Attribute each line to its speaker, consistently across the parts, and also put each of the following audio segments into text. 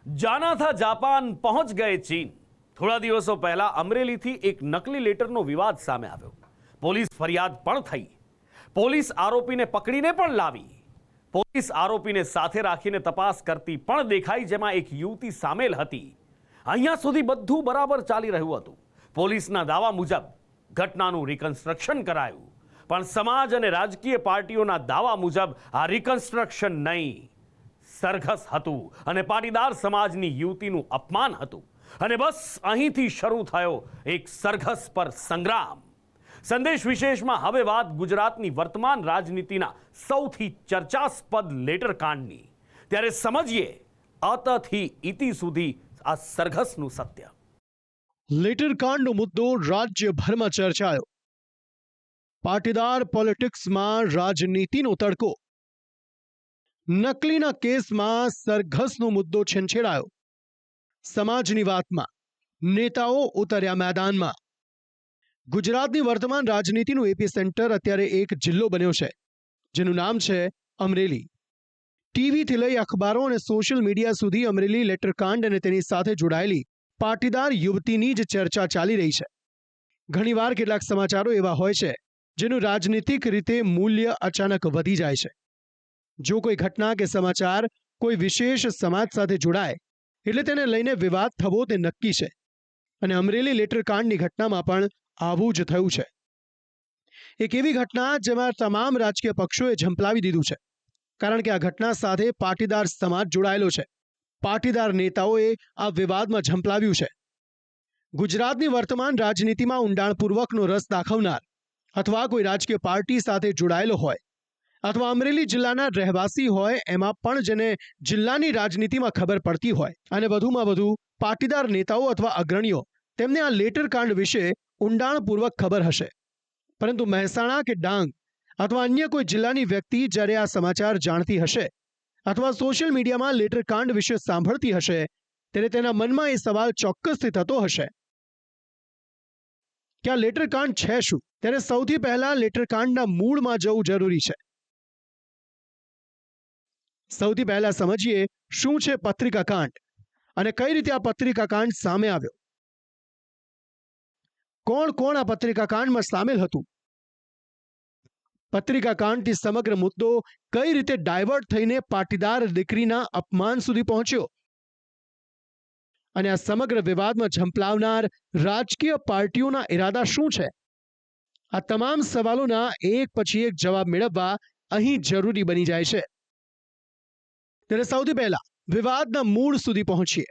Speaker 1: जाना था जापान पहुंच गए चीन। થોડા દિવસો પહેલા અમરેલીથી એક નકલી લેટરનો વિવાદ સામે આવ્યો. પોલીસ ફરિયાદ પણ થઈ. પોલીસ આરોપીને પકડીને પણ લાવી. પોલીસ આરોપીને સાથે રાખીને તપાસ કરતી પણ દેખાઈ, જેમાં એક યુવતી સામેલ હતી. અહીંયા સુધી બધું બરાબર ચાલી રહ્યું હતું. પોલીસના દાવા મુજબ ઘટનાનું રિકન્સ્ટ્રક્શન કરાયું, પણ સમાજ અને રાજકીય પાર્ટીઓના દાવા મુજબ આ રિકન્સ્ટ્રક્શન નહીં, સરઘસ હતું અને પાટીદાર સમાજની યુવતીનું અપમાન હતું. અને બસ અહીંથી શરૂ થયો એક સરઘસ પર સંગ્રામ. સંદેશ વિશેષમાં હવે વાત ગુજરાતની વર્તમાન રાજનીતિના સૌથી ચર્ચાસ્પદ લેટરકાંડની. ત્યારે સમજીએ અતથી ઇતિ સુધી આ સરઘસનું સત્ય.
Speaker 2: લેટરકાંડનો મુદ્દો રાજ્યભરમાં ચર્ચાયો. પાટીદાર પોલિટિક્સમાં રાજનીતિનો તડકો. નકલીના કેસમાં સરઘસનો મુદ્દો છંછેડાયો. સમાજની વાતમાં નેતાઓ ઉતર્યા મેદાનમાં. ગુજરાતની વર્તમાન રાજનીતિનું એપી સેન્ટર અત્યારે એક જિલ્લો બન્યો છે, જેનું નામ છે અમરેલી. ટીવીથી લઈ અખબારો અને સોશિયલ મીડિયા સુધી અમરેલી લેટરકાંડ અને તેની સાથે જોડાયેલી પાટીદાર યુવતીની જ ચર્ચા ચાલી રહી છે. ઘણીવાર કેટલાક સમાચારો એવા હોય છે જેનું રાજનીતિક રીતે મૂલ્ય અચાનક વધી જાય છે. જો કોઈ ઘટના કે સમાચાર કોઈ વિશેષ સમાજ સાથે જોડાય એટલે તેને લઈને વિવાદ થવો તે નક્કી છે. અને અમરેલી લેટરકાંડની ઘટનામાં પણ આવું જ થયું છે. એક એવી ઘટના જેમાં તમામ રાજકીય પક્ષોએ ઝંપલાવી દીધું છે, કારણ કે આ ઘટના સાથે પાટીદાર સમાજ જોડાયેલો છે. પાટીદાર નેતાઓએ આ વિવાદમાં ઝંપલાવ્યું છે. ગુજરાતની વર્તમાન રાજનીતિમાં ઊંડાણપૂર્વકનો રસ દાખવનાર અથવા કોઈ રાજકીય પાર્ટી સાથે જોડાયેલો હોય અથવા અમરેલી જિલ્લાના રહેવાસી હોય, એમાં પણ જેને જિલ્લાની રાજનીતિમાં ખબર પડતી હોય અને વધુમાં વધુ પાટીદાર નેતાઓ અથવા અગ્રણીઓ, તેમને આ લેટરકાંડ વિશે ઊંડાણપૂર્વક ખબર હશે. પરંતુ મહેસાણા કે ડાંગ અથવા અન્ય કોઈ જિલ્લાની વ્યક્તિ જ્યારે આ સમાચાર જાણતી હશે અથવા સોશિયલ મીડિયામાં લેટરકાંડ વિશે સાંભળતી હશે, ત્યારે તેના મનમાં એ સવાલ ચોક્કસથી થતો હશે કે આ લેટરકાંડ છે શું? ત્યારે સૌથી પહેલા લેટરકાંડના મૂળમાં જવું જરૂરી છે. સૌથી પહેલા સમજીએ શું છે પત્રિકા કાંડ અને કઈ રીતે આ પત્રિકા કાંડ સામે આવ્યો. કોણ કોણ આ પત્રિકા કાંડમાં સામેલ હતું? પત્રિકા કાંડથી સમગ્ર મુદ્દો કઈ રીતે ડાયવર્ટ થઈને પાટીદાર દીકરીના અપમાન સુધી પહોંચ્યો અને આ સમગ્ર વિવાદમાં ઝંપલાવનાર રાજકીય પાર્ટીઓના ઇરાદા શું છે? આ તમામ સવાલોના એક પછી એક જવાબ મેળવવા અહીં જરૂરી બની જાય છે. ત્યારે સૌથી પહેલા વિવાદના મૂળ સુધી પહોંચીએ.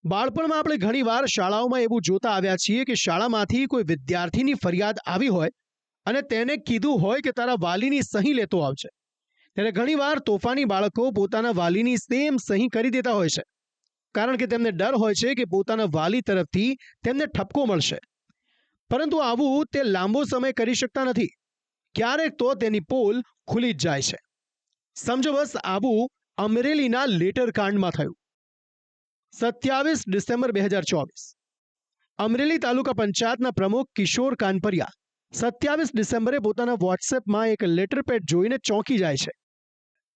Speaker 2: બાળપણમાં આપણે ઘણીવાર શાળાઓમાં એવું જોતા આવ્યા છીએ કે શાળામાંથી કોઈ વિદ્યાર્થીની ફરિયાદ આવી હોય અને તેને કીધું હોય કે તારા વાલીની સહી લેતો આવશે. ત્યારે ઘણીવાર તોફાની બાળકો પોતાના વાલીની સેમ સહી કરી દેતા હોય છે, કારણ કે તેમને ડર હોય છે કે પોતાના વાલી તરફથી તેમને ઠપકો મળશે. પરંતુ આવું તે લાંબો સમય કરી શકતા નથી. ક્યારેક તો તેની પોલ ખુલી જ જાય છે. સમજો બસ આવું અમરેલીના લેટરકાંડમાં થયું. 27 ડિસેમ્બર 2024 અમરેલી તાલુકા પંચાયતના પ્રમુખ કિશોર કાનપરિયા 27 ડિસેમ્બરે પોતાના વોટ્સએપમાં એક લેટરપેડ જોઈને ચોંકી જાય છે.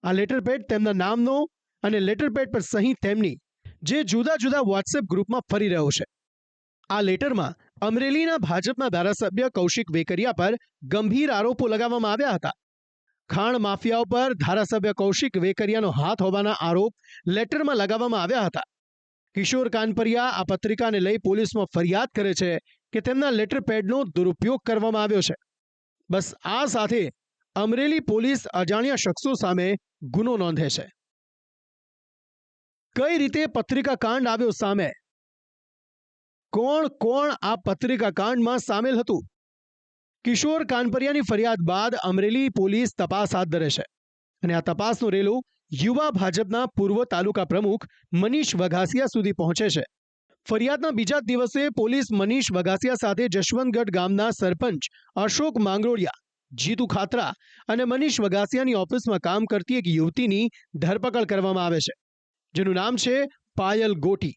Speaker 2: આ લેટરપેડ તેમના નામનો અને લેટરપેડ પર સહી તેમની, જે જુદા જુદા વોટ્સએપ ગ્રુપમાં ફરી રહ્યો છે. આ લેટરમાં અમરેલીના ભાજપના ધારાસભ્ય કૌશિક વેકરિયા પર ગંભીર આરોપો લગાવવામાં આવ્યા હતા. ખાણ માફિયાઓ પર ધારાસભ્ય કૌશિક વેકરિયાનો હાથ હોવાના આરોપ લેટરમાં લગાવવામાં આવ્યા હતા. કિશોર કાનપરિયા આ પત્રિકાને લઈ પોલીસમાં ફરિયાદ કરે છે કે તેમના લેટરપેડનો દુરુપયોગ કરવામાં આવ્યો છે. બસ આ સાથે અમરેલી પોલીસ અજાણ્યા શખ્સો સામે ગુનો નોંધે છે. કઈ રીતે પત્રિકા કાંડ આવ્યો સામે? કોણ કોણ આ પત્રિકા કાંડમાં સામેલ હતું? કિશોર કાનપરિયાની ફરિયાદ બાદ અમરેલી પોલીસ તપાસ હાથ ધરે છે અને આ તપાસનો રેલો યુવા ભાજપના પૂર્વ તાલુકા પ્રમુખ મનીષ વઘાસિયા સુધી પહોંચે છે. ફરિયાદના બીજા દિવસે પોલીસ મનીષ વઘાસિયા સાથે જશવંતગઢ ગામના સરપંચ અશોક માંગરોળિયા, જીતુ ખાતરા અને મનીષ વઘાસિયાની ઓફિસમાં કામ કરતી એક યુવતીની ધરપકડ કરવામાં આવે છે, જેનું નામ છે પાયલ ગોટી.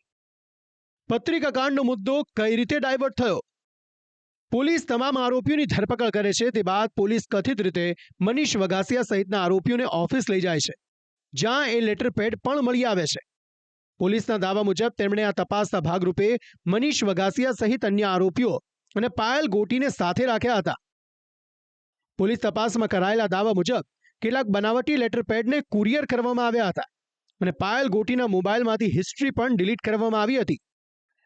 Speaker 2: પત્રિકા કાંડનો મુદ્દો કઈ રીતે ડાયવર્ટ થયો? પોલીસ તમામ આરોપીઓની ધરપકડ કરે છે. તે બાદ પોલીસ કથિત રીતે મનીષ વઘાસિયા સહિતના આરોપીઓને ઓફિસ લઈ જાય છે, જ્યાં એ લેટરપેડ પણ મળી આવે છે. પોલીસના દાવા મુજબ તેમણે આ તપાસના ભાગરૂપે મનીષ વગાસિયા સહિત અન્ય આરોપીઓ અને પાયલ ગોટીને સાથે રાખ્યા હતા. પોલીસ તપાસમાં કરાયેલા દાવા મુજબ કેટલાક બનાવટી લેટરપેડને કુરિયર કરવામાં આવ્યા હતા અને પાયલ ગોટીના મોબાઈલમાંથી હિસ્ટ્રી પણ ડિલીટ કરવામાં આવી હતી.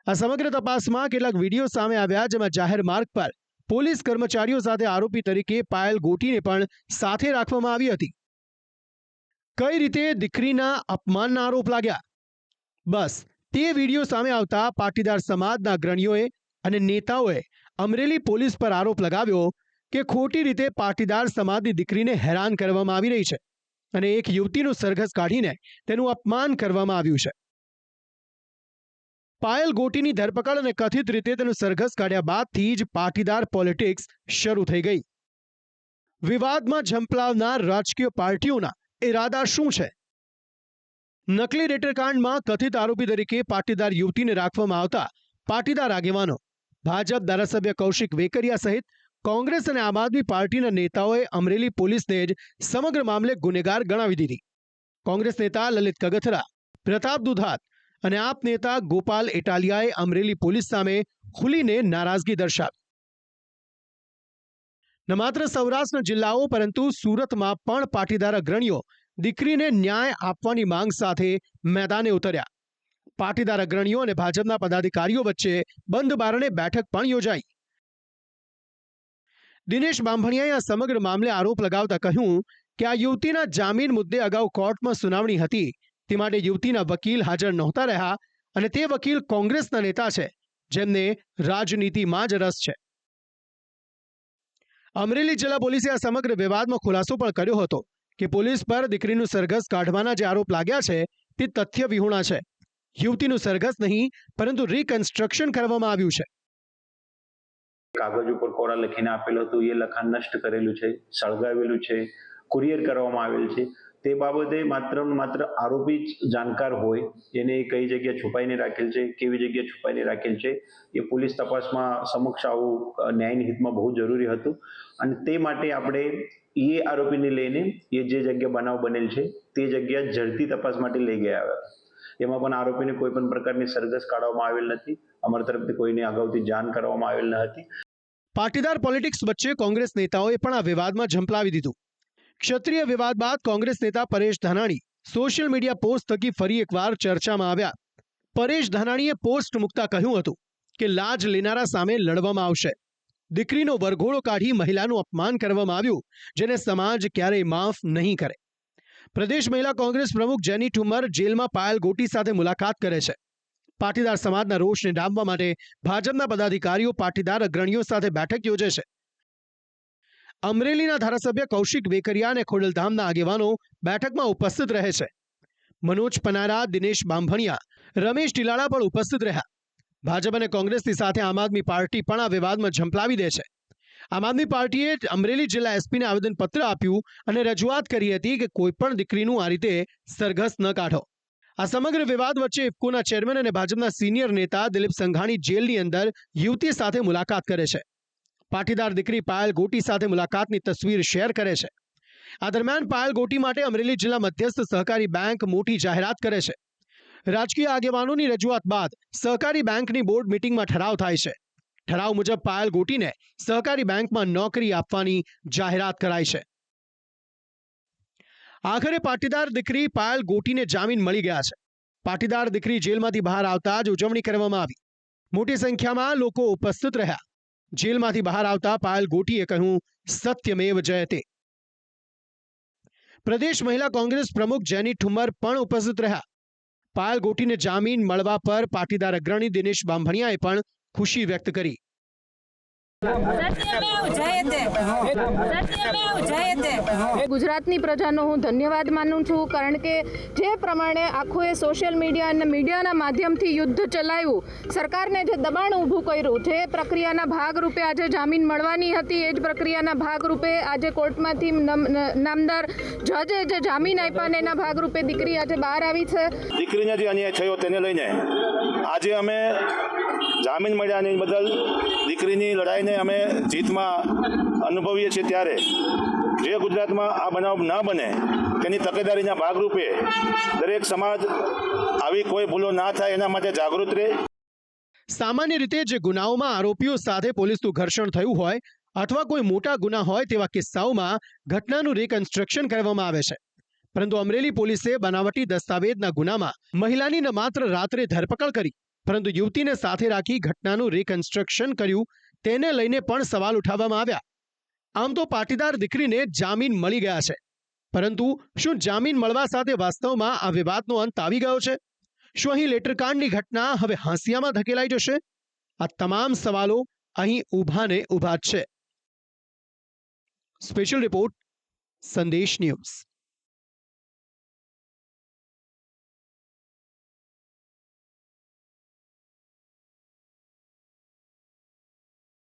Speaker 2: આ સમગ્ર તપાસમાં કેટલાક વિડીયો સામે આવ્યા, જેમાં જાહેર માર્ગ પર પોલીસ કર્મચારીઓ સાથે આરોપી તરીકે પાયલ ગોટીને પણ સાથે રાખવામાં આવી હતી. કઈ રીતે દીકરીના અપમાનના આરોપ લાગ્યા? બસ તે વિડીયો સામે આવતા પાટીદાર સમાજના અગ્રણીઓએ અને નેતાઓએ અમરેલી પોલીસ પર આરોપ લગાવ્યો કે ખોટી રીતે પાટીદાર સમાજની દીકરીને હેરાન કરવામાં આવી રહી છે અને એક યુવતીનું સરઘસ કાઢીને તેનું અપમાન કરવામાં આવ્યું છે. પાયલ ગોટીની ધરપકડ અને કથિત રીતે તેનું સરઘસ કાઢ્યા બાદથી જ પાટીદાર પોલિટિક્સ શરૂ થઈ ગઈ. વિવાદમાં ઝંપલાવનાર રાજકીય પાર્ટીઓના ઇરાદા શું છે? નકલી લેટરકાંડમાં કથિત આરોપી તરીકે પાટીદાર યુવતીને રાખવામાં આવતા પાટીદાર આગેવાનો, ભાજપ ધારાસભ્ય કૌશિક વેકરિયા સહિત કોંગ્રેસ અને આમ આદમી પાર્ટીના નેતાઓએ અમરેલી પોલીસને જ સમગ્ર મામલે ગુનેગાર ગણાવી દીધી. કોંગ્રેસ નેતા લલિત કગથરા, પ્રતાપ દુધાત અને આપ નેતા ગોપાલ ઇટાલિયાએ અમરેલી પોલીસ સામે ખુલીને નારાજગી દર્શાવી. ન માત્ર સૌરાષ્ટ્રના જિલ્લાઓ પરંતુ સુરતમાં પણ પાટીદાર અગ્રણીઓ દીકરીને ન્યાય આપવાની માંગ સાથે મેદાને ઉતર્યા. પાટીદાર અગ્રણીઓ અને ભાજપના પદાધિકારીઓ વચ્ચે બંધ બારણે બેઠક પણ યોજાઈ. દિનેશ બાંભણિયાએ આ સમગ્ર મામલે આરોપ લગાવતા કહ્યું કે આ યુવતીના જામીન મુદ્દે અગાઉ કોર્ટમાં સુનાવણી હતી, તે માટે યુવતીના વકીલ હાજર નહોતા રહ્યા અને તે વકીલ કોંગ્રેસના નેતા છે, જેમને રાજનીતિમાં જ રસ છે. અમરેલી જિલ્લા પોલીસે આ સમગ્ર વિવાદમાં ખુલાસો પણ કર્યો હતો કે પોલીસ પર દીકરીનું સરઘસ કાઢવાના જે આરોપ લાગ્યા છે તે તથ્ય વિહોણા છે. યુવતીનું સરઘસ નહીં પરંતુ રિકન્સ્ટ્રક્શન કરવામાં આવ્યું છે.
Speaker 3: કાગળ ઉપર કોરા લખીને આપેલું હતું, એ લખાણ નષ્ટ કરેલું છે, સળગાવેલું છે, કુરિયર કરવામાં આવેલ છે. તે બાબતે માત્ર માત્ર આરોપી જ જાણકાર હોય, એને કઈ જગ્યાએ છુપાઈને રાખેલ છે, કેવી જગ્યાએ છુપાઈને રાખેલ છે, એ પોલીસ તપાસમાં સમક્ષ આવું ન્યાયની હિતમાં બહુ જરૂરી હતું. અને તે માટે આપણે એ આરોપીને લઈને એ જે જગ્યા બનાવ બનેલ છે તે જગ્યા ઝડપી તપાસ માટે લઈ ગયા હતા. એમાં પણ આરોપીને કોઈ પણ પ્રકારની સરઘસ કાઢવામાં આવેલ નથી, અમારા તરફથી કોઈને અગાઉથી જાણ કરવામાં આવેલ ન હતી.
Speaker 2: પાટીદાર પોલિટિક્સ વચ્ચે કોંગ્રેસ નેતાઓએ પણ આ વિવાદમાં ઝંપલાવી દીધું. ક્ષત્રિય વિવાદ બાદ કોંગ્રેસ નેતા Paresh Dhanani social media post થકી ફરી એકવાર ચર્ચામાં આવ્યા. પરેશ ધાનાણીએ પોસ્ટ મૂકતા કહ્યું હતું કે લાજ લેનારા સામે લડવામાં આવશે. દીકરીનો વરઘોડો કાઢી મહિલાનું અપમાન કરવામાં આવ્યું, જેને સમાજ ક્યારેય માફ નહીં કરે. પ્રદેશ મહિલા કોંગ્રેસ પ્રમુખ જેની ઠુમ્મર જેલમાં પાયલ ગોટી સાથે મુલાકાત કરે છે. પાટીદાર સમાજના રોષને ડામવા માટે ભાજપના પદાધિકારીઓ પાટીદાર અગ્રણીઓ સાથે બેઠક યોજે છે. અમરેલીના ધારાસભ્ય કૌશિક વેકરિયા અને ખોડલધામના આગેવાનો બેઠકમાં ઉપસ્થિત રહે છે. મનોજ પનારા, દિનેશ બાંભણિયા, રમેશ ટીલાળા પણ ઉપસ્થિત રહ્યા. ભાજપ અને કોંગ્રેસની સાથે આમ આદમી પાર્ટી પણ આ વિવાદમાં ઝંપલાવી દે છે. આમ આદમી પાર્ટીએ અમરેલી જિલ્લા એસપીને આવેદનપત્ર આપ્યું અને રજૂઆત કરી હતી કે કોઈ પણ દીકરીનું આ રીતે સરઘસ ન કાઢો. આ સમગ્ર વિવાદ વચ્ચે ઇફકોના ચેરમેન અને ભાજપના સિનિયર નેતા દિલીપ સંઘાણી જેલની અંદર યુવતી સાથે મુલાકાત કરે છે. પાટીદાર દીકરી પાયલ ગોટી સાથે મુલાકાતની તસવીર શેર કરે છે. આ દરમિયાન પાયલ ગોટી માટે અમરેલી જિલ્લા મધ્યસ્થ સહકારી બેંક મોટી જાહેરાત કરે છે. રાજકીય આગેવાનોની રજૂઆત બાદ સહકારી બેંકની બોર્ડ મીટિંગમાં ઠરાવ થાય છે. ઠરાવ મુજબ પાયલ ગોટીને સહકારી બેંકમાં નોકરી આપવાની જાહેરાત કરાઈ છે. આખરે પાટીદાર દીકરી પાયલ ગોટીને જામીન મળી ગયા છે. પાટીદાર દીકરી જેલમાંથી બહાર આવતા જ ઉજવણી કરવામાં આવી. મોટી સંખ્યામાં લોકો ઉપસ્થિત રહ્યા. જેલમાંથી બહાર આવતા પાયલ ગોટીએ કહ્યું, સત્યમેવ જયતે. પ્રદેશ મહિલા કોંગ્રેસ પ્રમુખ જેની ઠુમ્મર પણ ઉપસ્થિત રહ્યા. પાયલ ગોટીને જામીન મળવા પર પાટીદાર અગ્રણી દિનેશ બાંભણિયાએ પણ ખુશી વ્યક્ત કરી.
Speaker 4: ગુજરાતની પ્રજાનો હું ધન્યવાદ માનું છું, કારણ કે જે પ્રમાણે આખું એ સોશિયલ મીડિયા અને મીડિયાના માધ્યમથી યુદ્ધ ચલાવ્યું, સરકારને જે દબાણ ઊભું કર્યું, જે પ્રક્રિયાના ભાગરૂપે આજે જામીન મળવાની હતી, એ જ પ્રક્રિયાના ભાગરૂપે આજે કોર્ટમાંથી નામદાર જજે જે જામીન આપ્યા ને એના ભાગરૂપે દીકરી આજે બહાર આવી છે.
Speaker 5: દીકરીને જે અન્યાય થયો તેને લઈને આજે અમે જામીન મળ્યા અને બદલ દીકરીની લડાઈને અમે જીતમાં અનુભવીએ છીએ. ત્યારે જે ગુજરાતમાં આ બનાવ ન બને તેની તકેદારીના ભાગરૂપે દરેક સમાજ આવી કોઈ ભૂલો ના થાય એના માટે જાગૃત રહે.
Speaker 2: સામાન્ય રીતે જે ગુનાઓમાં આરોપીઓ સાથે પોલીસનું ઘર્ષણ થયું હોય અથવા કોઈ મોટા ગુના હોય તેવા કિસ્સાઓમાં ઘટનાનું રિકન્સ્ટ્રક્શન કરવામાં આવે છે, પરંતુ અમરેલી પોલીસે બનાવટી દસ્તાવેજના ગુનામાં મહિલાની ન માત્ર રાત્રે ધરપકડ કરી પરંતુ યુવતીને સાથે રાખી ઘટનાનું રિકન્સ્ટ્રક્શન કર્યું, તેને લઈને પણ સવાલ ઉઠાવવામાં આવ્યા. આમ તો પાટીદાર દીકરીને જામીન મળી ગયા છે, પરંતુ શું જામીન મળવા સાથે વાસ્તવમાં આ વિવાદનો અંત આવી ગયો છે? શું અહીં લેટરકાંડની ઘટના હવે હાંસિયામાં ધકેલાઈ જશે? આ તમામ સવાલો અહીં ઊભાને ઊભા જ છે. સ્પેશિયલ રિપોર્ટ, સંદેશ ન્યૂઝ.